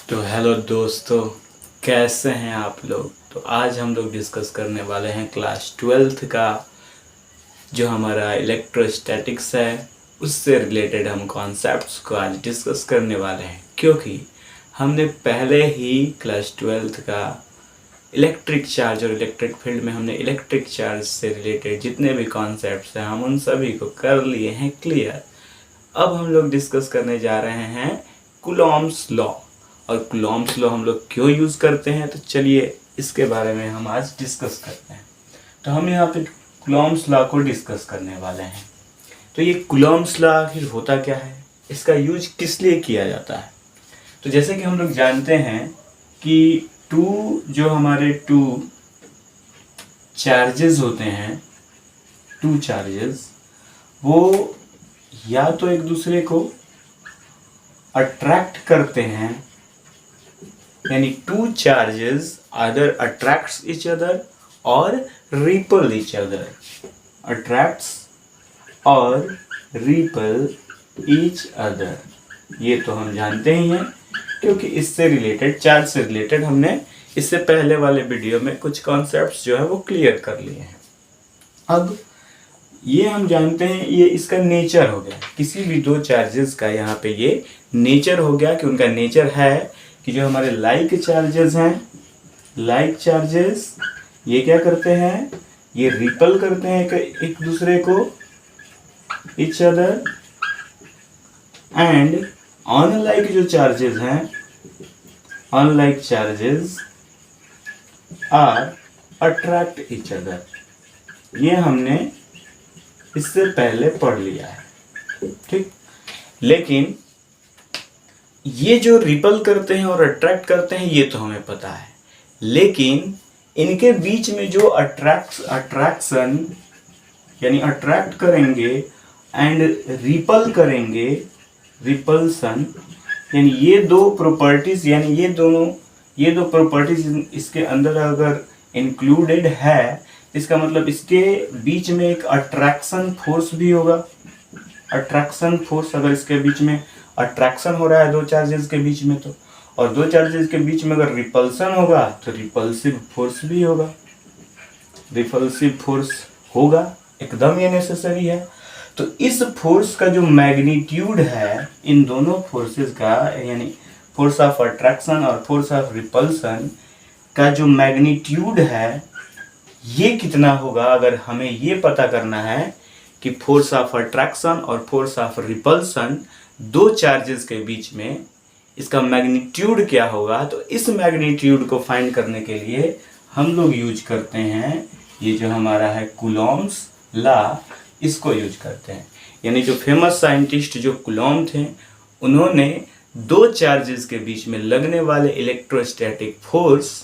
तो हेलो दोस्तों, कैसे हैं आप लोग। तो आज हम लोग डिस्कस करने वाले हैं क्लास 12th का जो हमारा इलेक्ट्रोस्टैटिक्स है उससे रिलेटेड हम कॉन्सेप्ट्स को आज डिस्कस करने वाले हैं, क्योंकि हमने पहले ही क्लास 12th का इलेक्ट्रिक चार्ज और इलेक्ट्रिक फील्ड में हमने इलेक्ट्रिक चार्ज से रिलेटेड जितने भी कॉन्सेप्ट्स हैं हम उन सभी को कर लिए हैं क्लियर। अब हम लोग डिस्कस करने जा रहे हैं कूलॉम्स लॉ। और कूलॉम्स लॉ हम लोग क्यों यूज़ करते हैं, तो चलिए इसके बारे में हम आज डिस्कस करते हैं। तो हम यहाँ पे कूलॉम्स लॉ को डिस्कस करने वाले हैं। तो ये कूलॉम्स लॉ आखिर होता क्या है, इसका यूज किस लिए किया जाता है। तो जैसे कि हम लोग जानते हैं कि जो हमारे टू चार्जेस होते हैं, टू चार्जेस वो या तो एक दूसरे को अट्रैक्ट करते हैं, यानी two charges either attracts each other और रिपल ईच अदर, अट्रैक्ट्स और रिपल ईच अदर। ये तो हम जानते ही हैं, क्योंकि इससे रिलेटेड, चार्ज से रिलेटेड हमने इससे पहले वाले वीडियो में कुछ कॉन्सेप्ट्स जो है वो क्लियर कर लिए हैं। अब ये हम जानते हैं, ये इसका नेचर हो गया, किसी भी दो चार्जेस का यहाँ पे ये नेचर हो गया कि उनका नेचर है कि जो हमारे लाइक चार्जेस हैं, लाइक चार्जेस ये क्या करते हैं, ये रिपल करते हैं एक दूसरे को, इच अदर, एंड अनलाइक जो चार्जेस हैं, unlike charges are attract each other. ये हमने इससे पहले पढ़ लिया है, ठीक। लेकिन ये जो रिपल करते हैं और अट्रैक्ट करते हैं ये तो हमें पता है, लेकिन इनके बीच में जो अट्रैक्शन यानी अट्रैक्ट करेंगे एंड रिपल करेंगे, रिपल्सन, यानी ये दो प्रॉपर्टीज, यानी ये दो प्रॉपर्टीज इसके अंदर अगर इंक्लूडेड है, इसका मतलब इसके बीच में एक अट्रैक्शन फोर्स भी होगा। अट्रैक्शन फोर्स, अगर इसके बीच में अट्रैक्शन हो रहा है दो चार्जेस के बीच में, तो और दो चार्जेस के बीच में अगर रिपल्सन होगा तो रिपल्सिव फोर्स भी होगा, रिपल्सिव फोर्स होगा, एकदम ये नेसेसरी है। तो इस फोर्स का जो मैग्नीट्यूड है इन दोनों फोर्सेस का, यानी फोर्स ऑफ अट्रैक्शन और फोर्स ऑफ रिपल्सन का जो मैग्नीट्यूड है ये कितना होगा, अगर हमें ये पता करना है कि फोर्स ऑफ अट्रैक्शन और फोर्स ऑफ रिपल्सन दो चार्जेस के बीच में इसका मैग्नीट्यूड क्या होगा, तो इस मैग्नीट्यूड को फाइंड करने के लिए हम लोग यूज करते हैं ये जो हमारा है कूलॉम्स लॉ, इसको यूज करते हैं। यानी जो फेमस साइंटिस्ट जो कूलॉम थे, उन्होंने दो चार्जेस के बीच में लगने वाले इलेक्ट्रोस्टैटिक फोर्स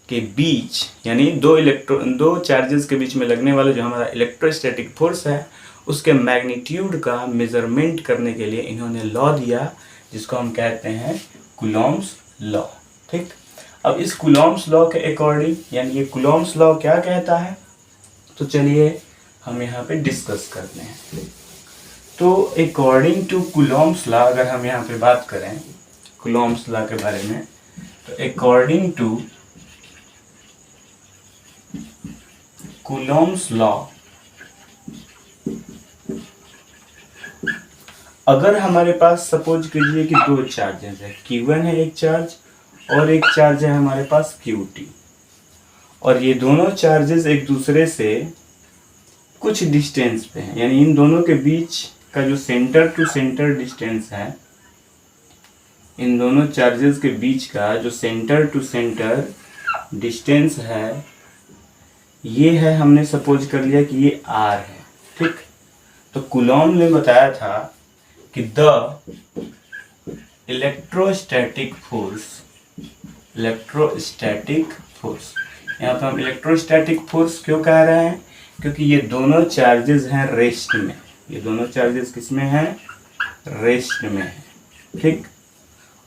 के बीच, यानी दो चार्जेस के बीच में लगने वाला जो हमारा इलेक्ट्रोस्टैटिक फोर्स है उसके मैग्नीट्यूड का मेजरमेंट करने के लिए इन्होंने लॉ दिया, जिसको हम कहते हैं कूलॉम्स लॉ, ठीक। अब इस कूलॉम्स लॉ के अकॉर्डिंग, यानी ये कूलॉम्स लॉ क्या कहता है, तो चलिए हम यहाँ पे डिस्कस करते हैं। तो अकॉर्डिंग टू कूलॉम्स लॉ, अगर हम यहाँ पे बात करें कूलॉम्स लॉ के बारे में, तो अकॉर्डिंग टू कूलॉम्स लॉ, अगर हमारे पास सपोज कीजिए कि दो चार्जेस है, Q1 है एक चार्ज और एक चार्ज है हमारे पास QT, और ये दोनों चार्जेस एक दूसरे से कुछ डिस्टेंस पे हैं, यानी इन दोनों के बीच का जो सेंटर टू सेंटर डिस्टेंस है, इन दोनों चार्जेस के बीच का जो सेंटर टू सेंटर डिस्टेंस है, ये है, हमने सपोज कर लिया कि ये R है, ठीक। तो कूलॉम ने बताया था कि the electrostatic force, electrostatic force, यहाँ पे हम इलेक्ट्रोस्टैटिक फोर्स क्यों कह रहे हैं, क्योंकि ये दोनों चार्जेस हैं रेस्ट में, ये दोनों चार्जेस किस में हैं, रेस्ट में है, ठीक।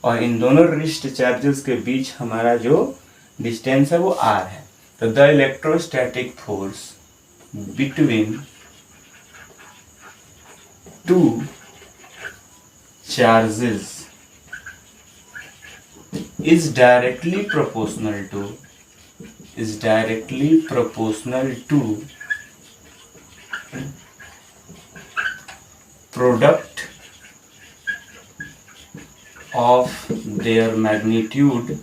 और इन दोनों रेस्ट चार्जेस के बीच हमारा जो डिस्टेंस है वो R है। तो the electrostatic force between two charges is directly proportional to product of their magnitude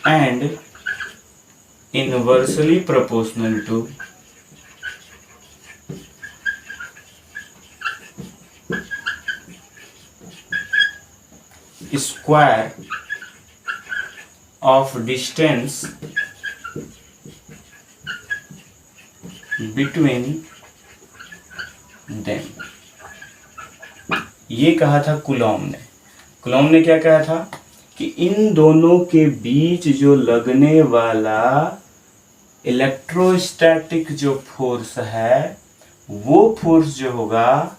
and inversely proportional to square of distance between them। ये कहा था कूलॉम ने क्या कहा था कि इन दोनों के बीच जो लगने वाला इलेक्ट्रोस्टैटिक जो फोर्स है वो फोर्स जो होगा,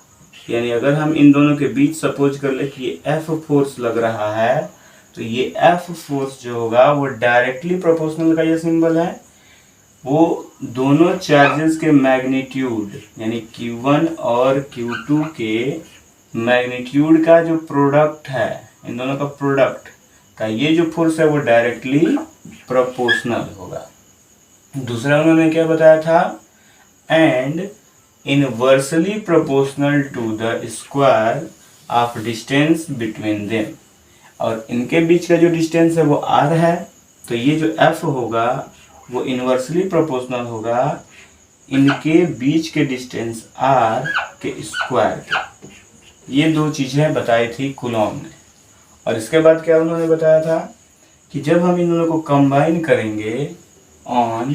यानी अगर हम इन दोनों के बीच सपोज कर ले कि ये एफ फोर्स लग रहा है तो ये एफ फोर्स जो होगा वो डायरेक्टली प्रोपोर्शनल का ये सिंबल है, वो दोनों चार्जेस के मैग्नीट्यूड यानी Q1 और Q2 के मैग्नीट्यूड का जो प्रोडक्ट है, इन दोनों का प्रोडक्ट का ये जो फोर्स है वो डायरेक्टली प्रोपोर्शनल होगा। दूसरा उन्होंने क्या बताया था, and inversely proportional to the square of distance between them, और इनके बीच का जो डिस्टेंस है वो r है, तो ये जो f होगा वो इनवर्सली प्रोपोर्शनल होगा इनके बीच के डिस्टेंस r के स्क्वायर के। ये दो चीजें बताई थी कूलॉम ने। और इसके बाद क्या उन्होंने बताया था कि जब हम इन दोनों को कंबाइन करेंगे, on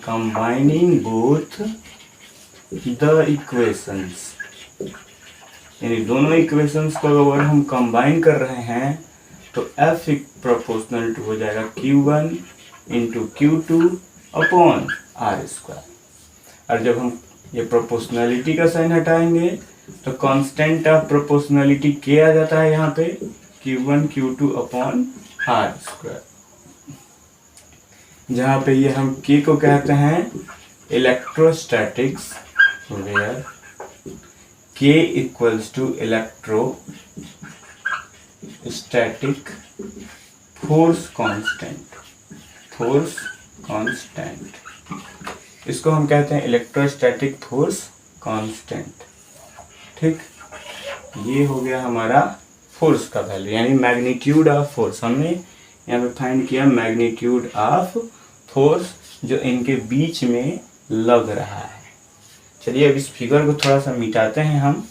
combining both the equations, यानी दोनों इक्वेशंस को अगर हम कंबाइन कर रहे हैं तो F प्रोपोर्शनल टू हो जाएगा Q1 into Q2 upon R square. और जब हम ये प्रोपोर्शनलिटी का साइन हटाएंगे तो कांस्टेंट ऑफ प्रोपोर्शनलिटी K आ जाता है यहाँ पे, Q1 Q2 upon R square, जहाँ पे ये हम K को कहते हैं electrostatics, where K equals to electrostatic force constant, इसको हम कहते हैं इलेक्ट्रोस्टैटिक फोर्स कांस्टेंट। ठीक, ये हो गया हमारा फोर्स का वैल्यू यानी मैग्नीट्यूड ऑफ फोर्स। हमने यहाँ पे फाइंड किया मैग्नीट्यूड ऑफ फोर्स जो इनके बीच में लग रहा है। चलिए अब इस फिगर को थोड़ा सा मिटाते हैं हम,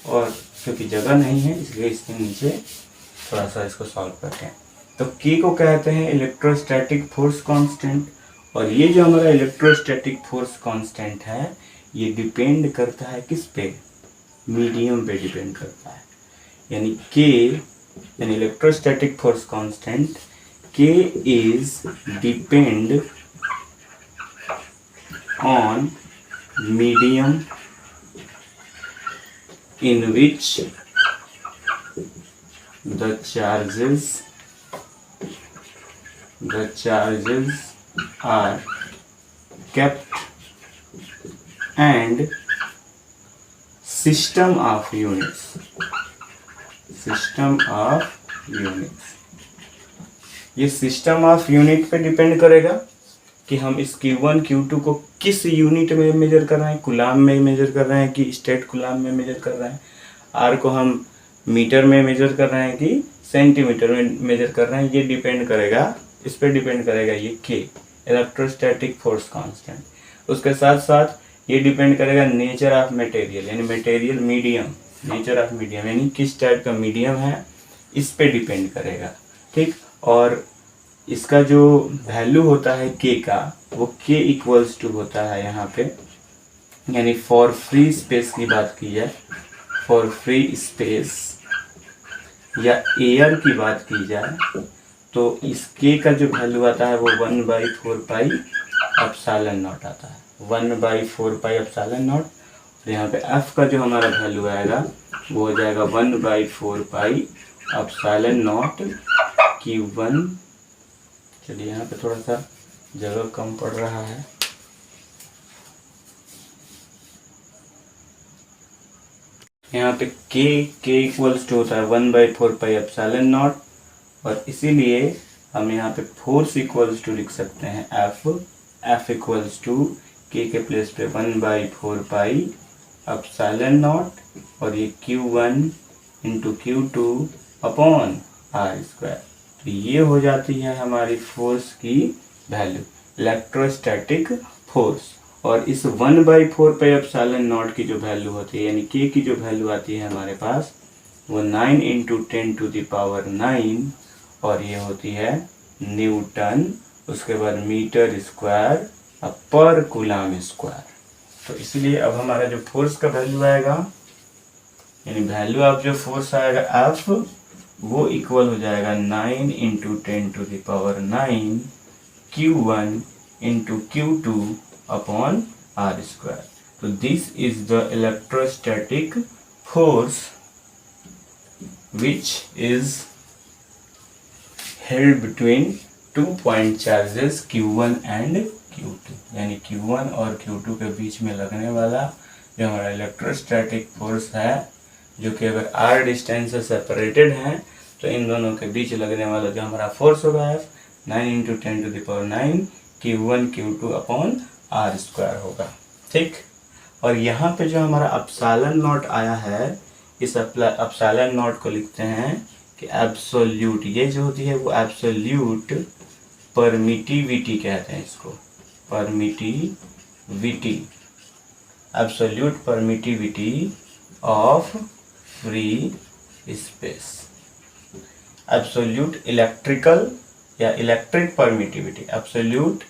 और क्योंकि जगह नहीं है इसलिए इसके नीचे थोड़ा सा इसको सॉल्व करते हैं। तो K को कहते हैं इलेक्ट्रोस्टैटिक फोर्स कांस्टेंट, और ये जो हमारा इलेक्ट्रोस्टैटिक फोर्स कांस्टेंट है ये डिपेंड करता है किस पे, मीडियम पे डिपेंड करता है। यानी K यानी electrostatic force constant K is depend on medium in which the charges are kept and system of units ये सिस्टम ऑफ यूनिट पे डिपेंड करेगा कि हम इस Q1 Q2 को किस यूनिट में मेजर कर रहे हैं, कूलाम में मेजर कर रहे हैं कि स्टेट कूलाम में मेजर कर रहे हैं, R को हम मीटर में मेजर कर रहे हैं कि सेंटीमीटर में मेजर कर रहे हैं, ये डिपेंड करेगा, इस पर डिपेंड करेगा ये K इलेक्ट्रोस्टैटिक फोर्स कांस्टेंट। उसके साथ साथ ये डिपेंड करेगा नेचर ऑफ मटेरियल यानी material medium, nature of medium यानी किस टाइप का मीडियम है इस पे डिपेंड करेगा। ठीक, और इसका जो वैल्यू होता है K का वो K इक्वल्स टू होता है यहाँ पे, यानी फॉर फ्री स्पेस की बात की जाए, फॉर फ्री स्पेस या एयर की बात की जाए तो इस K का जो वैल्यू आता है वो 1/4 पाई एप्सिलॉन नॉट आता है, 1/4 पाई एप्सिलॉन नॉट। और यहाँ पे F का जो हमारा वैल्यू आएगा वो हो जाएगा 1/4 पाई एप्सिलॉन नॉट Q1। चलिए यहाँ पे थोड़ा सा जगह कम पड़ रहा है, यहाँ पे k इक्वल्स टू होता है 1/4 पाई एप्सिलॉन नॉट, और इसीलिए हम यहाँ पे फोर्स इक्वल्स टू लिख सकते हैं F इक्वल्स टू k के प्लेस पे 1/4 पाई एप्सिलॉन नॉट, और ये Q1 into Q2 upon R square. तो ये हो जाती है हमारी फोर्स की वैल्यू, इलेक्ट्रोस्टैटिक फोर्स। और इस 1/4 पाई एप्सिलॉन नॉट की जो वैल्यू होती है, यानी k की जो वैल्यू आती है हमारे पास, वो 9 इंटू 10⁹, और ये होती है न्यूटन, उसके बाद मीटर स्क्वायर पर कूलम स्क्वायर। तो इसलिए अब हमारा जो फोर्स का वैल्यू आएगा, यानी वैल्यू ऑफ जो फोर्स आएगा F, वो इक्वल हो जाएगा 9 into 10⁹ Q1 into Q2 upon R square. तो this is the electrostatic force which is held between 2 point charges Q1 and Q2, यानी Q1 और Q2 के बीच में लगने वाला जो हमारा इलेक्ट्रोस्टैटिक फोर्स है, जो कि अगर R डिस्टेंस से सेपरेटेड है, तो इन दोनों के बीच लगने वाला जो हमारा फोर्स होगा 9 into 10⁹ Q1 Q2 upon R square होगा। ठीक, और यहाँ पे जो हमारा एप्सिलॉन नॉट आया है, इस एप्सिलॉन नॉट को लिखते हैं कि एब्सोल्यूट, ये जो होती है वो एब्सोल्यूट परमिटिविटी कहते हैं इसको, permittivity, absolute permittivity of free space, absolute electrical या electric permittivity, absolute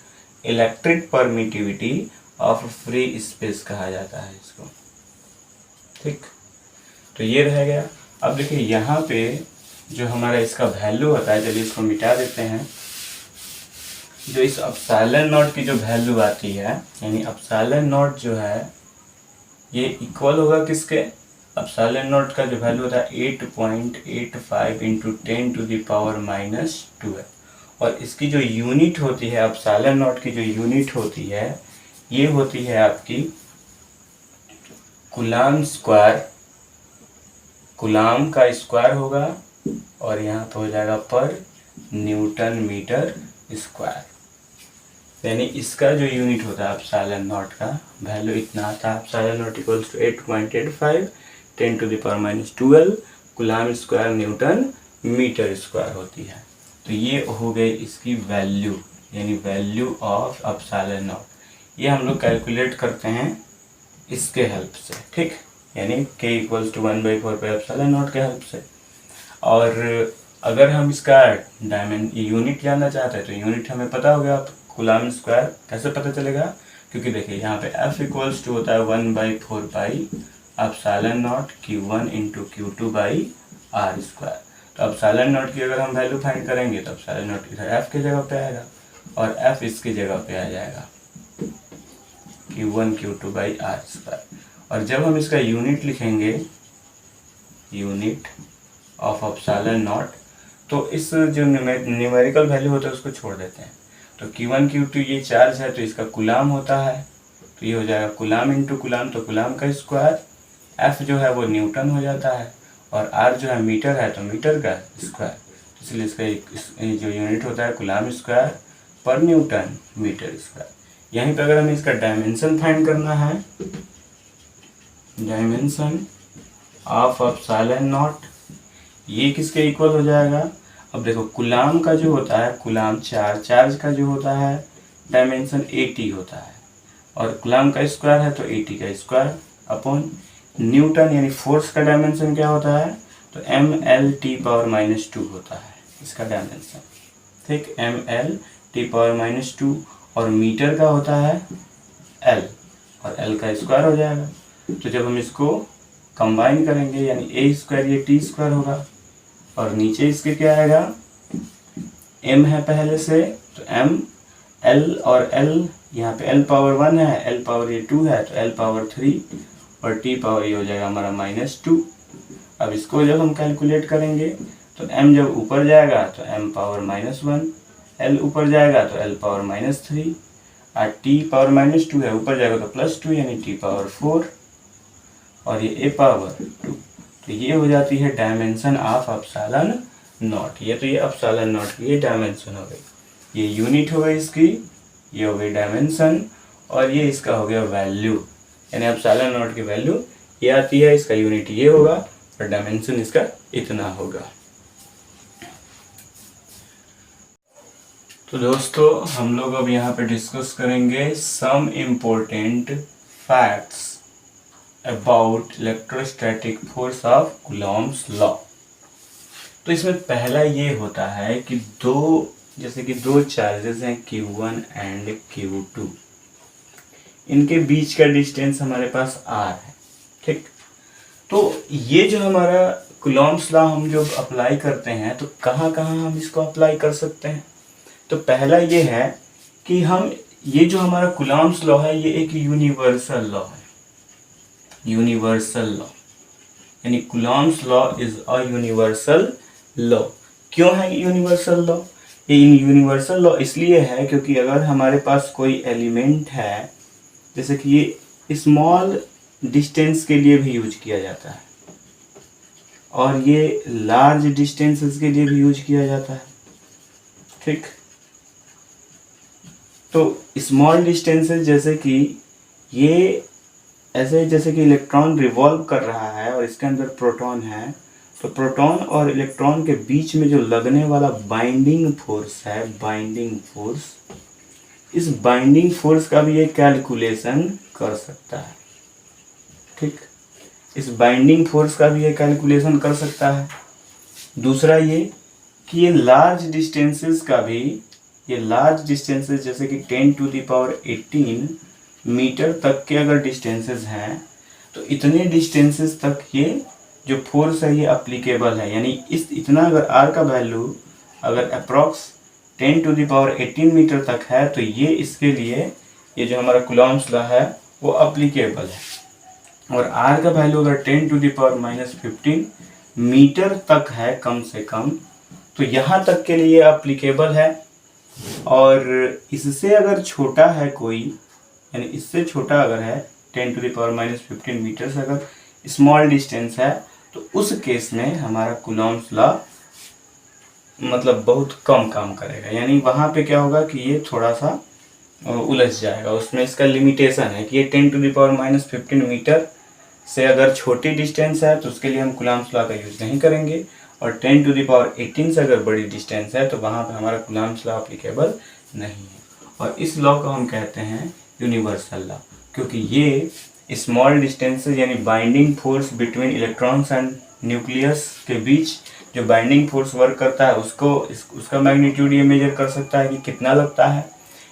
electric permittivity of free space कहा जाता है इसको। ठीक, तो ये रह गया। अब देखिए यहाँ पे जो हमारा इसका वैल्यू होता है, चलिए इसको मिटा देते हैं। जो इस एप्सिलॉन नॉट की जो वैल्यू आती है, यानी एप्सिलॉन नॉट जो है ये इक्वल होगा किसके, एप्सिलॉन नॉट का जो वैल्यू होता है 8.85 इंटू 10⁻², और इसकी जो यूनिट होती है, एप्सिलॉन नॉट की जो यूनिट होती है, ये होती है आपकी कूलम स्क्वायर, कूलम का स्क्वायर होगा, और यहाँ पे हो जाएगा पर न्यूटन मीटर स्क्वायर। यानी इसका जो यूनिट होता है एप्सिलॉन नॉट का वैल्यू इतना आता है, epsilon naught equals to 8.85 10⁻² coulomb square newton metre square होती है। तो ये हो गई इसकी वैल्यू, यानी वैल्यू ऑफ एप्सिलॉन नॉट। ये हम लोग कैलकुलेट करते हैं इसके हेल्प से। ठीक, यानी k equals to 1/4 pi epsilon naught के हेल्प से। और अगर हम इसका यूनिट जानना चाहते हैं, तो यूनिट हमें पता होगा, आप कूलम स्क्वायर कैसे पता चलेगा, क्योंकि देखिए यहाँ पे F इक्वल्स टू होता है 1/4 pi epsilon not Q1 into Q2 by R square. तो एप्सिलॉन नॉट की अगर हम वैल्यू फाइंड करेंगे, तो एप्सिलॉन नॉट इधर F की जगह पे आएगा, और F इसकी जगह पे आ जाएगा Q1 Q2 by R square. और जब हम इसका यूनिट लिखेंगे, यूनिट ऑफ एप्सिलॉन नॉट, तो इस जो न्यूमेरिकल वैल्यू होता है उसको छोड़ देते हैं। तो Q1 Q2 ये चार्ज है, तो इसका कूलम होता है, तो ये हो जाएगा कूलम इंटू कूलम, तो कूलम का स्क्वायर, F जो है वो न्यूटन हो जाता है, और R जो है मीटर है, तो मीटर का स्क्वायर, इसलिए इसका जो यूनिट होता है कूलम स्क्वायर पर न्यूटन मीटर स्क्वायर। यहीं पर अगर हमें इसका डायमेंशन फाइंड करना है, डायमेंशन ऑफ एप्सिलॉन नॉट, ये किसके इक्वल हो जाएगा। अब देखो कूलम का जो होता है, कूलम चार्ज का जो होता है डायमेंशन 80 होता है, और कूलम का स्क्वायर है तो 80 का स्क्वायर अपॉन न्यूटन, यानी फोर्स का डायमेंशन क्या होता है, तो mL⁻² होता है इसका डायमेंशन। ठीक, mL⁻², और मीटर का होता है L, और L का स्क्वायर हो जाएगा। तो जब हम इसको कंबाइन करेंगे, यानी a² ये t² होगा, और नीचे इसके क्या आएगा, m है पहले से, तो m, l और l, यहाँ पे l⁻1 है, l⁻2 है, तो l⁻3, और t पावर ये हो जाएगा हमारा -2। अब इसको जब हम कैलकुलेट करेंगे, तो m जब ऊपर जाएगा तो m⁻1, l ऊपर जाएगा तो l⁻3, और t⁻2 है, ऊपर जाएगा तो +2 यानी t⁻4, और ये ए पावर 2, तो ये हो जाती है डायमेंशन ऑफ एप्सिलॉन नॉट। ये तो ये एप्सिलॉन नॉट की ये डायमेंशन हो गई, ये यूनिट हो गई इसकी, ये हो गई डायमेंशन, और ये इसका हो गया वैल्यू, यानी एप्सिलॉन नॉट की वैल्यू ये आती है, इसका यूनिट ये होगा और डायमेंशन इसका इतना होगा। तो दोस्तों हम लोग अब यहाँ पे डिस्कस करेंगे some important facts about electrostatic force of Coulomb's law. तो इसमें पहला ये होता है कि जैसे कि दो चार्जेस हैं Q1 एंड Q2, इनके बीच का डिस्टेंस हमारे पास R है, ठीक। तो ये जो हमारा कूलॉम्स लॉ हम जो अप्लाई करते हैं तो कहाँ कहाँ हम इसको अप्लाई कर सकते हैं। तो पहला ये है कि ये जो हमारा कूलॉम्स लॉ है ये एक यूनिवर्सल लॉ है, यूनिवर्सल लॉ, यानी Coulomb's law is a universal law. क्यों है यूनिवर्सल लॉ? ये यूनिवर्सल लॉ इसलिए है क्योंकि अगर हमारे पास कोई एलिमेंट है, जैसे कि ये स्मॉल डिस्टेंस के लिए भी यूज किया जाता है और ये लार्ज डिस्टेंसेस के लिए भी यूज किया जाता है, ठीक। तो स्मॉल डिस्टेंसेस जैसे कि ये ऐसे, जैसे कि इलेक्ट्रॉन रिवॉल्व कर रहा है और इसके अंदर प्रोटॉन है, तो प्रोटॉन और इलेक्ट्रॉन के बीच में जो लगने वाला बाइंडिंग फोर्स है, बाइंडिंग फोर्स, इस बाइंडिंग फोर्स का भी ये कैलकुलेशन कर सकता है, ठीक। इस बाइंडिंग फोर्स का भी ये कैलकुलेशन कर सकता है। दूसरा ये कि ये लार्ज डिस्टेंसेस का भी, ये लार्ज डिस्टेंसेस जैसे कि 10⁻18 मीटर तक के अगर डिस्टेंसेस हैं तो इतने डिस्टेंसेस तक ये जो फोर्स है ये अप्लीकेबल है, यानी इतना अगर आर का वैल्यू अगर अप्रॉक्स 10⁻18 मीटर तक है तो ये इसके लिए ये जो हमारा कूलॉम्स लॉ है वो अप्लीकेबल है। और आर का वैल्यू अगर 10⁻−15 मीटर तक है कम से कम, तो यहाँ तक के लिए अप्लीकेबल है। और इससे अगर छोटा है कोई, यानी इससे छोटा अगर है 10⁻−15 मीटर से अगर स्मॉल डिस्टेंस है तो उस केस में हमारा कूलॉम्स लॉ मतलब बहुत कम काम करेगा, यानी वहाँ पे क्या होगा कि ये थोड़ा सा उलझ जाएगा, उसमें इसका लिमिटेशन है कि ये 10⁻−15 मीटर से अगर छोटी डिस्टेंस है तो उसके लिए हम कूलॉम्स लॉ का यूज़ नहीं करेंगे, और 10⁻18 से अगर बड़ी डिस्टेंस है तो वहाँ पे हमारा कूलॉम्स लॉ अप्लीकेबल नहीं है। और इस लॉ को हम कहते हैं यूनिवर्सल लॉ, क्योंकि ये स्मॉल डिस्टेंसेस यानी binding force between electrons and nucleus के बीच जो बाइंडिंग फोर्स वर्क करता है उसका मैग्नीट्यूड ये मेजर कर सकता है कि कितना लगता है।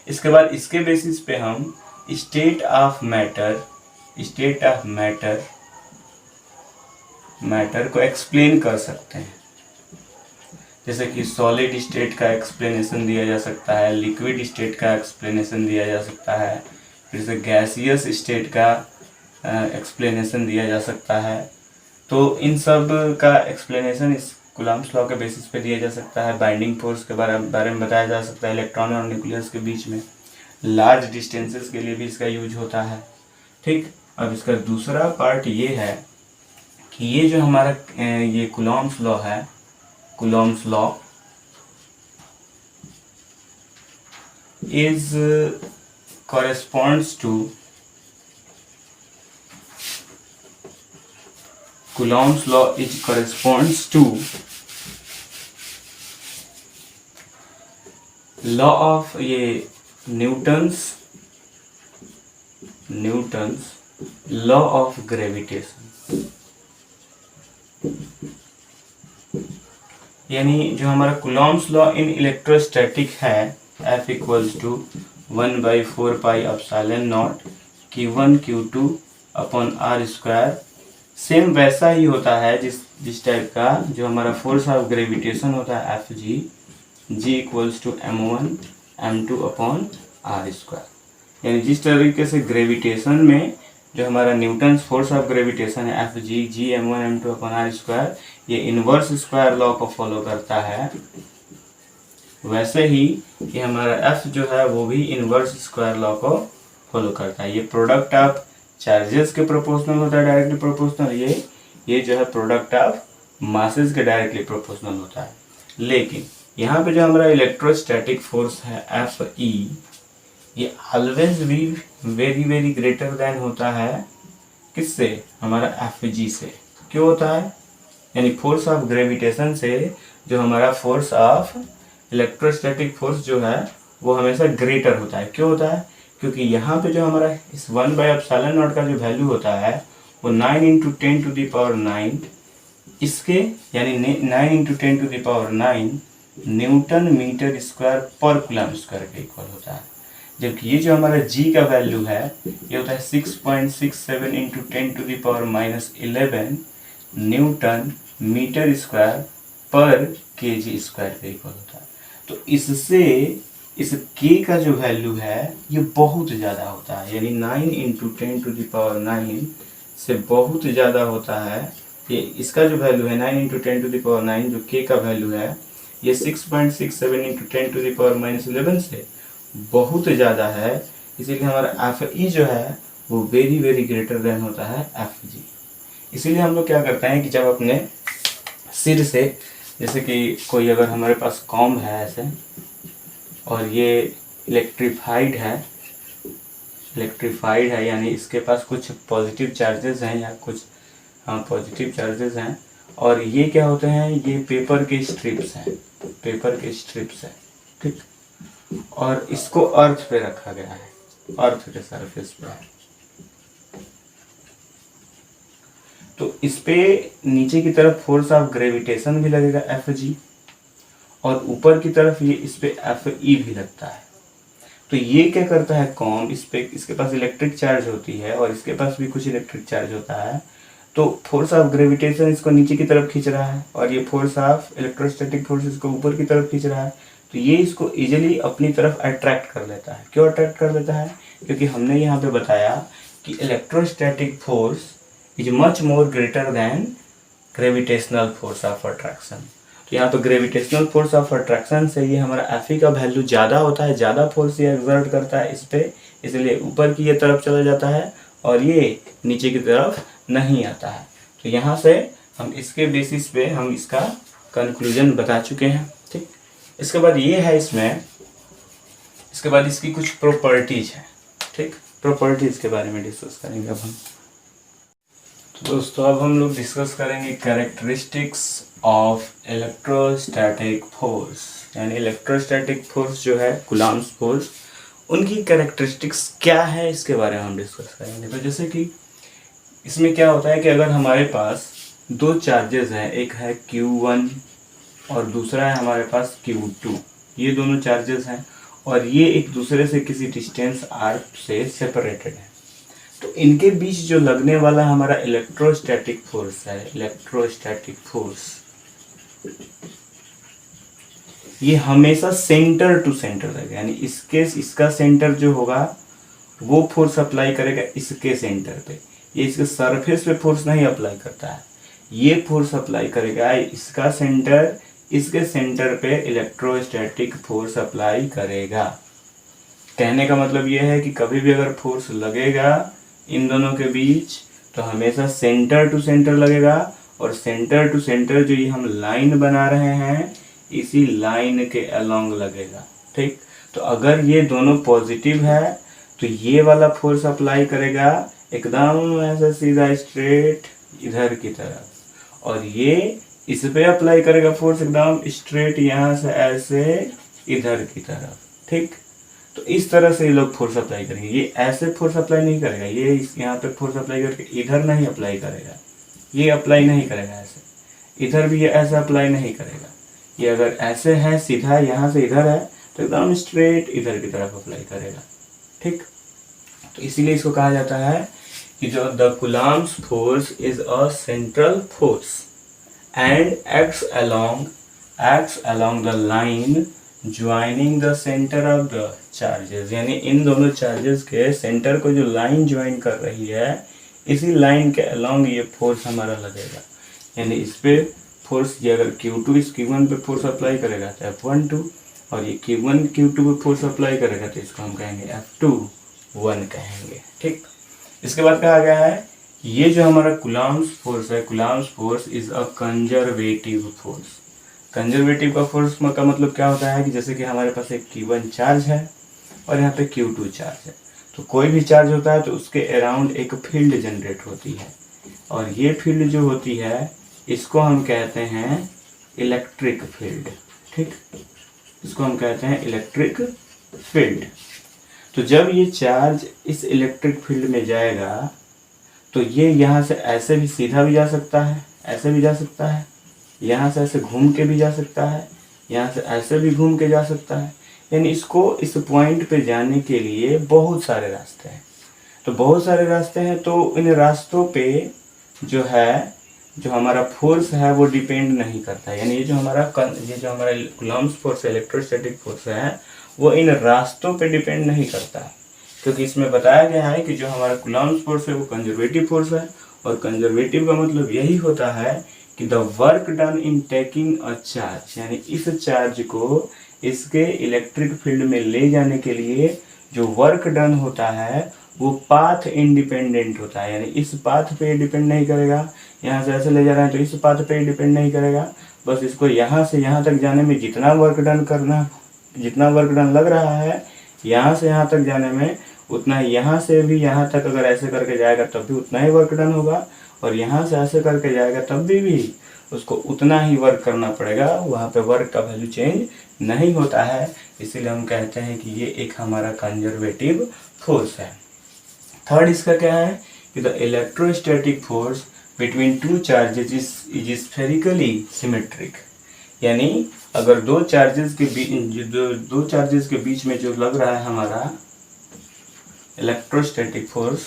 इसके बाद इसके बेसिस पे हम स्टेट ऑफ मैटर को एक्सप्लेन कर सकते हैं, जैसे कि सॉलिड स्टेट का एक्सप्लेनेशन दिया जा सकता है, लिक्विड स्टेट का एक्सप्लेनेशन दिया जा सकता है, फिर से गैसियस स्टेट का एक्सप्लेनेशन दिया जा सकता है। तो इन सब का एक्सप्लेनेशन इस कूलॉम्स लॉ के बेसिस पे दिया जा सकता है। बाइंडिंग फोर्स के बारे में बताया जा सकता है इलेक्ट्रॉन और न्यूक्लियस के बीच में। लार्ज डिस्टेंसेस के लिए भी इसका यूज होता है, ठीक। अब इसका दूसरा पार्ट ये है कि ये जो हमारा ये कूलॉम्स लॉ है, Coulomb's law is corresponds to Coulomb's law corresponds to law of ये न्यूटन्स लॉ ऑफ ग्रेविटेशन, यानी जो हमारा कूलॉम्स लॉ इन इलेक्ट्रोस्टैटिक है F = 1/4 pi epsilon not Q1 Q2 upon R², same वैसा ही होता है जिस टाइप का जो हमारा फोर्स ऑफ ग्रेविटेशन होता है Fg, G = m1 m2 upon R², यानी जिस तरीके से ग्रेविटेशन में जो हमारा न्यूटन्स फोर्स ऑफ ग्रेविटेशन है Fg, G m1 m2 upon R², ये इनवर्स स्क्वायर लॉ को फॉलो करता है, वैसे ही ये हमारा F जो है वो भी इनवर्स स्क्वायर लॉ को फॉलो करता है। ये प्रोडक्ट ऑफ चार्जेस के प्रोपोर्शनल होता है, डायरेक्टली प्रोपोर्शनल। ये जो है प्रोडक्ट ऑफ मासेस के डायरेक्टली प्रोपोर्शनल होता है। लेकिन यहाँ पे जो हमारा इलेक्ट्रोस्टैटिक फोर्स है Fe, ये ऑलवेज भी वेरी वेरी ग्रेटर देन होता है किससे, हमारा Fg से। क्यों होता है, यानी फोर्स ऑफ ग्रेविटेशन से जो हमारा फोर्स ऑफ इलेक्ट्रोस्टैटिक फोर्स जो है वो हमेशा ग्रेटर होता है। क्यों होता है, क्योंकि यहाँ पे जो हमारा इस 1/ε0 का जो वैल्यू होता है वो 9 × 10⁹ इसके, यानी 9 × 10⁹ न्यूटन मीटर स्क्वायर पर कूलम स्क्वायर के इक्वल होता है। जबकि ये जो हमारा g का वैल्यू है ये होता है 6.67 × 10⁻11 न्यूटन मीटर स्क्वायर पर kg स्क्वायर के इक्वल होता है। तो इससे इस k का जो वैल्यू है ये बहुत ज़्यादा होता है, यानी 9 × 10⁹ से बहुत ज़्यादा होता है। ये इसका जो वैल्यू है 9 × 10⁹ जो k का वैल्यू है ये 6.67 × 10⁻11 से बहुत ज़्यादा है। इसीलिए हमारा Fe जो है वो वेरी वेरी ग्रेटर देन होता है Fg। इसीलिए हम लोग क्या करते हैं कि जब अपने सिर से, जैसे कि कोई अगर हमारे पास कॉम्ब है ऐसे और ये इलेक्ट्रीफाइड है यानी इसके पास कुछ पॉजिटिव चार्जेस हैं या कुछ पॉजिटिव चार्जेस हैं, और ये क्या होते हैं, ये पेपर के स्ट्रिप्स हैं, ठीक। और इसको अर्थ पे रखा गया है, अर्थ के सरफेस पे है। तो इस पे नीचे की तरफ फोर्स ऑफ ग्रेविटेशन भी लगेगा Fg, और ऊपर की तरफ ये इस पे Fe भी लगता है। तो ये क्या करता है कॉम्ब, इस पे इसके पास इलेक्ट्रिक चार्ज होती है और इसके पास भी कुछ इलेक्ट्रिक चार्ज होता है। तो फोर्स ऑफ ग्रेविटेशन इसको नीचे की तरफ खींच रहा है और ये फोर्स ऑफ इलेक्ट्रोस्टैटिक फोर्स इसको ऊपर की तरफ खींच रहा है। तो ये इसको इजीली अपनी तरफ अट्रैक्ट कर लेता है। क्यों अट्रैक्ट कर लेता है, क्योंकि हमने यहाँ पे बताया कि electrostatic force is much more greater than gravitational force of attraction. तो यहाँ पे ग्रेविटेशनल फोर्स ऑफ अट्रैक्शन से ये हमारा Fe का वैल्यू ज़्यादा होता है, ज़्यादा फोर्स ये एक्सर्ट करता है इस पर, इसलिए ऊपर की ये तरफ चला जाता है और ये नीचे की तरफ नहीं आता है। तो यहाँ से हम इसके बेसिस पे हम इसका कंक्लूजन बता चुके हैं, ठीक। इसके बाद ये है इसके बाद इसकी कुछ प्रॉपर्टीज है, ठीक। प्रॉपर्टीज के बारे में डिस्कस करेंगे अब हम। तो दोस्तों अब हम लोग डिस्कस करेंगे कैरेक्टरिस्टिक्स ऑफ इलेक्ट्रोस्टैटिक फोर्स, यानी इलेक्ट्रोस्टैटिक फोर्स जो है कूलम्ब्स फोर्स, उनकी कैरेक्टरिस्टिक्स क्या है इसके बारे में हम डिस्कस करेंगे। तो जैसे कि इसमें क्या होता है कि अगर हमारे पास दो चार्जेस हैं, एक है Q1 और दूसरा है हमारे पास Q2, ये दोनों चार्जेस हैं और ये एक दूसरे से किसी डिस्टेंस r से सेपरेटेड है। तो इनके बीच जो लगने वाला हमारा इलेक्ट्रोस्टैटिक फोर्स है, इलेक्ट्रोस्टैटिक फोर्स, ये हमेशा सेंटर टू सेंटर रहेगा, यानी इसका सेंटर जो होगा वो फोर्स अप्लाई करेगा इसके सेंटर पे। ये इसके सरफेस पे फोर्स नहीं अप्लाई करता है, ये फोर्स अप्लाई करेगा इसका सेंटर, इसके सेंटर पे इलेक्ट्रोस्टैटिक फोर्स अप्लाई करेगा। कहने का मतलब ये है कि कभी भी अगर फोर्स लगेगा इन दोनों के बीच तो हमेशा सेंटर टू सेंटर लगेगा, और सेंटर टू सेंटर जो ये हम लाइन बना रहे हैं इसी लाइन के अलोंग लगेगा, ठीक। तो अगर ये दोनों पॉजिटिव है तो ये वाला फोर्स अप्लाई करेगा एकदम ऐसे सीधा स्ट्रेट इधर की तरफ, और ये इस पे अप्लाई करेगा फोर्स एकदम स्ट्रेट यहाँ से ऐसे इधर की तरफ, ठीक। तो इस तरह से ये लोग फोर्स अप्लाई करेंगे। ये ऐसे फोर्स अप्लाई नहीं करेगा, ये यहाँ पे फोर्स अप्लाई करके इधर नहीं अप्लाई करेगा, ये अप्लाई नहीं करेगा ऐसे, इधर भी ये ऐसा अप्लाई नहीं करेगा। ये अगर ऐसे है सीधा यहाँ से इधर है तो एकदम स्ट्रेट इधर की तरफ अप्लाई करेगा, ठीक। तो इसीलिए इसको कहा जाता है कि जो the Coulomb's force is a central force and acts along the line joining the centre of the charges, यानी इन दोनों चार्जेस के सेंटर को जो लाइन ज्वाइन कर रही है इसी लाइन के अलोंग ये फोर्स हमारा लगेगा। यानी इस पे फोर्स, ये अगर Q2 इस Q1 पे फोर्स अप्लाई करेगा तो F12, और ये Q1 Q2 पे फोर्स अप्लाई करेगा तो इसको हम कहेंगे F21 कहेंगे, ठीक। इसके बाद कहा गया है ये जो हमारा कूलम्ब्स फोर्स है, Coulomb's force is a conservative force. Conservative का फोर्स का मतलब क्या होता है कि जैसे कि हमारे पास एक Q1 चार्ज है और यहाँ पे Q2 चार्ज है, तो कोई भी चार्ज होता है तो उसके अराउंड एक फील्ड जनरेट होती है, और ये फील्ड जो होती है इसको हम कहते हैं इलेक्ट्रिक फील्ड। ठीक, इसको हम कहते हैं इलेक्ट्रिक फील्ड। तो जब ये चार्ज इस इलेक्ट्रिक फील्ड में जाएगा तो ये यहाँ से ऐसे भी सीधा भी जा सकता है, ऐसे भी जा सकता है, यहाँ से ऐसे घूम के भी जा सकता है, यहाँ से ऐसे भी घूम के जा सकता है। यानी इसको इस पॉइंट पे जाने के लिए बहुत सारे रास्ते हैं। तो बहुत सारे रास्ते हैं, तो इन रास्तों पे जो है, जो हमारा फोर्स है वो डिपेंड नहीं करता है। यानी ये जो हमारा कूलम्ब्स फोर्स है, इलेक्ट्रोस्टैटिक फोर्स है, वो इन रास्तों पे डिपेंड नहीं करता है, क्योंकि इसमें बताया गया है कि जो हमारा कूलम्ब्स फोर्स है वो कंजर्वेटिव फोर्स है, और कंजर्वेटिव का मतलब यही होता है कि the work done in taking a charge, यानी इस चार्ज को इसके इलेक्ट्रिक फील्ड में ले जाने के लिए जो वर्क डन होता है वो पाथ इंडिपेंडेंट होता है। यानी इस पाथ पे डिपेंड नहीं करेगा, यहाँ से ऐसे ले जा रहे हैं तो इस पाथ पे डिपेंड नहीं करेगा, बस इसको यहाँ से यहाँ तक जाने में जितना वर्क डन लग रहा है यहाँ से यहाँ तक जाने में, उतना ही यहाँ से भी यहाँ तक अगर ऐसे करके जाएगा तब भी उतना ही वर्क डन होगा, और यहाँ से ऐसे करके जाएगा तब भी उसको उतना ही वर्क करना पड़ेगा, वहाँ पे वर्क का वैल्यू चेंज नहीं होता है। इसीलिए हम कहते हैं कि ये एक हमारा कंजर्वेटिव फोर्स है। थर्ड इसका क्या है कि the electrostatic force between two charges is spherically symmetric. यानी अगर दो चार्जेस के बीच में जो लग रहा है हमारा इलेक्ट्रोस्टैटिक फोर्स,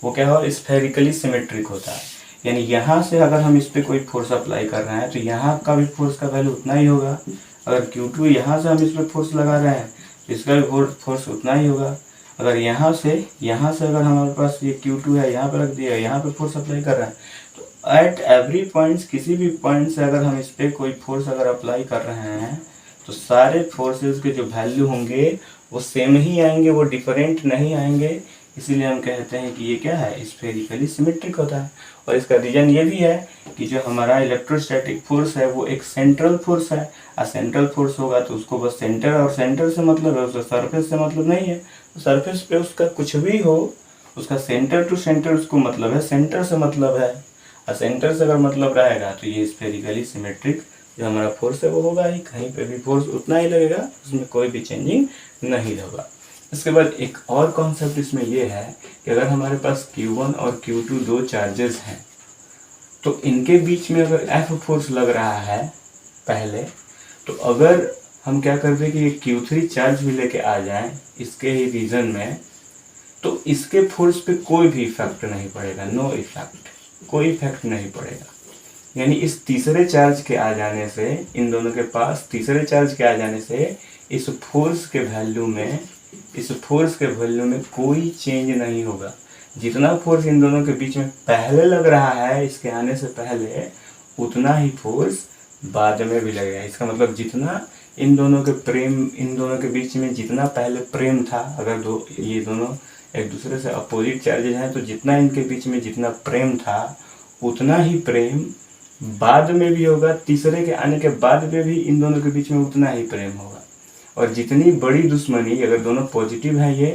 वो क्या हो, स्फेरिकली सिमेट्रिक होता है। यानी यहाँ से अगर हम इस पर कोई फोर्स अप्लाई कर रहे हैं तो यहाँ का भी फोर्स का वैल्यू उतना ही होगा। अगर Q2 यहाँ से हम इस पर फोर्स लगा रहे हैं तो इसका भी फोर्स उतना ही होगा। अगर यहाँ से अगर हमारे पास ये Q2 है, यहाँ पे रख दिया, यहाँ पे फोर्स अप्लाई कर रहे हैं, तो एट एवरी पॉइंट, किसी भी पॉइंट से अगर हम इस पर कोई फोर्स अगर अप्लाई कर रहे हैं तो सारे फोर्सेस के जो वैल्यू होंगे वो सेम ही आएंगे, वो डिफरेंट नहीं आएंगे। इसीलिए हम कहते हैं कि ये क्या है, स्फेरिकली सिमेट्रिक होता है। और इसका रीजन ये भी है कि जो हमारा इलेक्ट्रोस्टैटिक फोर्स है वो एक सेंट्रल फोर्स है, और सेंट्रल फोर्स होगा तो उसको बस सेंटर, और सेंटर से मतलब है उसका सरफेस से मतलब नहीं है। तो सरफेस पे उसका कुछ भी हो, उसका सेंटर टू सेंटर उसको मतलब है, सेंटर से मतलब है, और सेंटर से अगर मतलब रहेगा तो ये स्फेरिकली सिमेट्रिक जो हमारा फोर्स है वो होगा ही, कहीं पे भी फोर्स उतना ही लगेगा, उसमें कोई भी चेंजिंग नहीं होगा। इसके बाद एक और कॉन्सेप्ट इसमें ये है कि अगर हमारे पास Q1 और Q2 दो चार्जेस हैं तो इनके बीच में अगर F फोर्स लग रहा है पहले, तो अगर हम क्या कर दें कि ये Q3 चार्ज भी लेके आ जाएं इसके ही रीजन में, तो इसके फोर्स पे कोई भी इफेक्ट नहीं पड़ेगा, नो इफेक्ट, कोई इफेक्ट नहीं पड़ेगा। यानी इस तीसरे चार्ज के आ जाने से, इन दोनों के पास तीसरे चार्ज के आ जाने से इस फोर्स के वैल्यू में कोई चेंज नहीं होगा। जितना फोर्स इन दोनों के बीच में पहले लग रहा है इसके आने से पहले, उतना ही फोर्स बाद में भी लगेगा। इसका मतलब जितना इन दोनों के बीच में जितना पहले प्रेम था, अगर ये दोनों एक दूसरे से अपोजिट चार्जेज हैं तो जितना इनके बीच में जितना प्रेम था उतना ही प्रेम बाद में भी होगा, तीसरे के आने के बाद में भी इन दोनों के बीच में उतना ही प्रेम होगा। और जितनी बड़ी दुश्मनी, अगर दोनों पॉजिटिव हैं ये,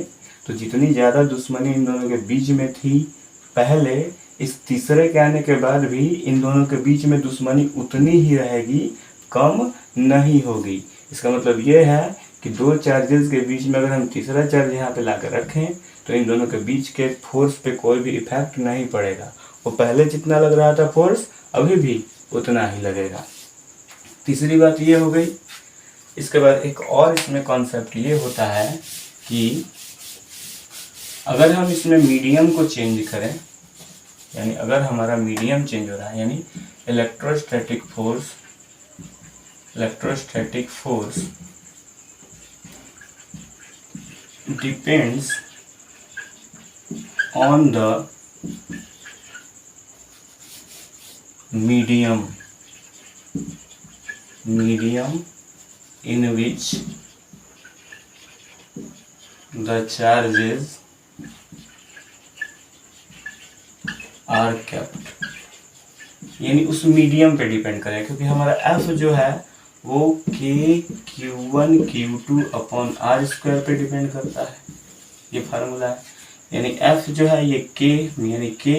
तो जितनी ज़्यादा दुश्मनी इन दोनों के बीच में थी पहले, इस तीसरे के आने के बाद भी इन दोनों के बीच में दुश्मनी उतनी ही रहेगी, कम नहीं होगी। इसका मतलब ये है कि दो चार्जेस के बीच में अगर हम तीसरा चार्ज यहाँ पे लाकर रखें तो इन दोनों के बीच के फोर्स पे कोई भी इफेक्ट नहीं पड़ेगा, वो पहले जितना लग रहा था फोर्स अभी भी उतना ही लगेगा। तीसरी बात ये हो गई। इसके बाद एक और इसमें कॉन्सेप्ट ये होता है कि अगर हम इसमें मीडियम को चेंज करें, यानी अगर हमारा मीडियम चेंज हो रहा है, यानी electrostatic force depends on the medium in which the charges are kept, यानी उस मीडियम पे डिपेंड करें, क्योंकि हमारा एफ जो है वो k/q1 q2 upon r square पे डिपेंड करता है। ये फार्मूला है, यानी एफ जो है ये k, यानी k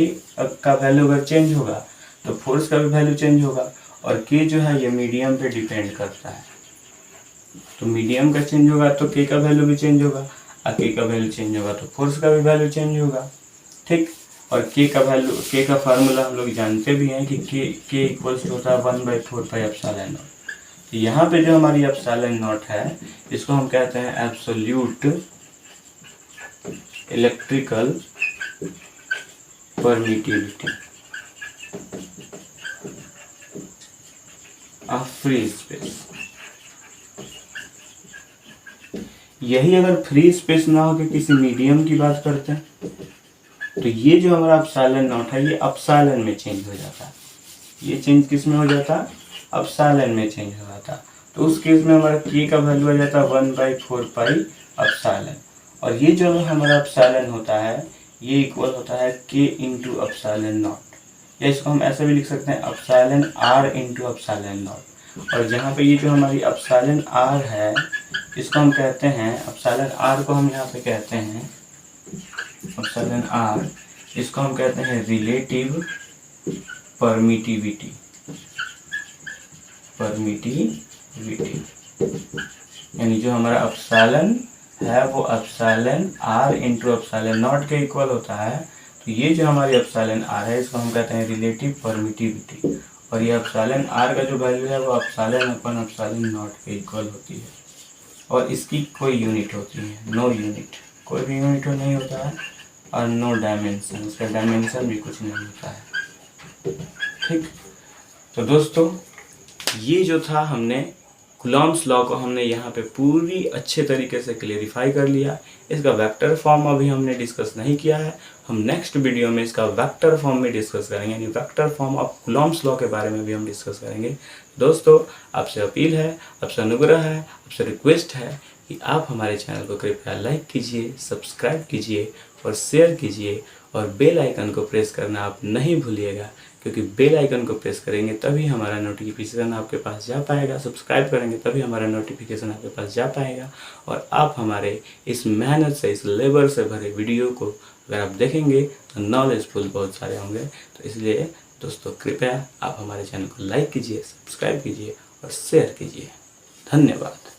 का वैल्यू अगर चेंज होगा तो फोर्स का भी वैल्यू चेंज होगा, और k जो है ये मीडियम पे डिपेंड करता है। तो मीडियम का चेंज होगा तो k का वैल्यू भी चेंज होगा, और k का वैल्यू चेंज होगा तो फोर्स का भी वैल्यू चेंज होगा। ठीक, और k का वैल्यू, k का फार्मूला हम लोग जानते भी हैं कि k इक्वल्स होता है 1/4 पाई एप्सिलॉन नॉट। तो यहाँ पे जो हमारी एप्सिलॉन नॉट है इसको हम कहते हैं absolute electrical permittivity of free space. यही अगर फ्री स्पेस ना हो के किसी मीडियम की बात करते हैं तो ये जो हमारा एप्सिलॉन नॉट है ये एप्सिलॉन में चेंज हो जाता है। ये चेंज किस में हो जाता है? एप्सिलॉन में चेंज हो जाता है। तो उस केस में हमारा k का वैल्यू आ जाता है 1/4 पाई एप्सिलॉन, और ये जो हमारा एप्सिलॉन होता है ये इक्वल होता है k इंटू एप्सिलॉन नॉट, या इसको हम ऐसे भी लिख सकते हैं epsilon r into epsilon not. और जहाँ पे ये जो हमारी एप्सिलॉन r है इसको हम कहते हैं, एप्सिलॉन r को हम यहाँ पे कहते हैं एप्सिलॉन r, इसको हम कहते हैं रिलेटिव परमिटिविटी, यानी जो हमारा एप्सिलॉन है वो epsilon r into epsilon naught के इक्वल होता है। तो ये जो हमारी एप्सिलॉन r है इसको हम कहते हैं रिलेटिव परमिटिविटी, और ये एप्सिलॉन r का जो वैल्यू है वो एप्सिलॉन अपन एप्सिलॉन नॉट के इक्वल होती है, और इसकी कोई यूनिट होती है, नो यूनिट, कोई भी यूनिट नहीं होता है, और नो डायमेंशन, इसका डायमेंशन भी कुछ नहीं होता है। ठीक, तो दोस्तों ये जो था हमने कूलॉम्स लॉ को हमने यहाँ पे पूरी अच्छे तरीके से क्लेरिफाई कर लिया। इसका वेक्टर फॉर्म अभी हमने डिस्कस नहीं किया है, हम नेक्स्ट वीडियो में इसका वेक्टर फॉर्म में डिस्कस करेंगे, यानी vector form of Coulomb's law के बारे में भी हम डिस्कस करेंगे। दोस्तों आपसे अपील है, आपसे अनुग्रह है, आपसे रिक्वेस्ट है कि आप हमारे चैनल को कृपया लाइक कीजिए, सब्सक्राइब कीजिए और शेयर कीजिए, और बेल आइकन को प्रेस करना आप नहीं भूलिएगा, क्योंकि बेल आइकन को प्रेस करेंगे तभी हमारा नोटिफिकेशन आपके पास जा पाएगा, सब्सक्राइब करेंगे तभी हमारा नोटिफिकेशन आपके पास जा पाएगा, और आप हमारे इस मेहनत से, इस लेबर से भरे वीडियो को अगर आप देखेंगे तो नॉलेजफुल बहुत सारे होंगे। तो इसलिए दोस्तों कृपया आप हमारे चैनल को लाइक कीजिए, सब्सक्राइब कीजिए और शेयर कीजिए। धन्यवाद।